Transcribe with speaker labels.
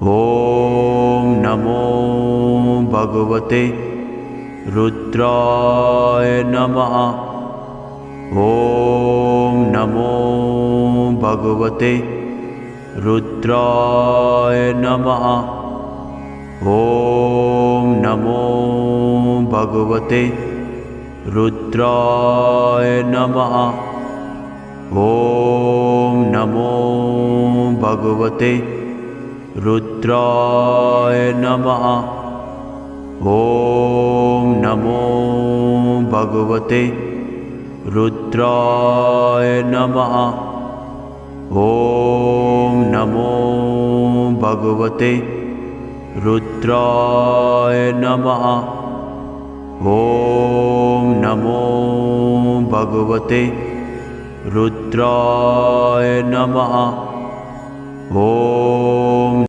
Speaker 1: ॐ नमो भगवते रुद्राय नमः। ॐ नमो भगवते रुद्राय नमः। ॐ नमो भगवते रुद्राय नमः। ॐ नमो भगवते रुद्राय नमः। ॐ नमो भगवते रुद्राय नमः। ॐ नमो भगवते रुद्राय नमः। ॐ नमो भगवते रुद्राय नमः। ॐ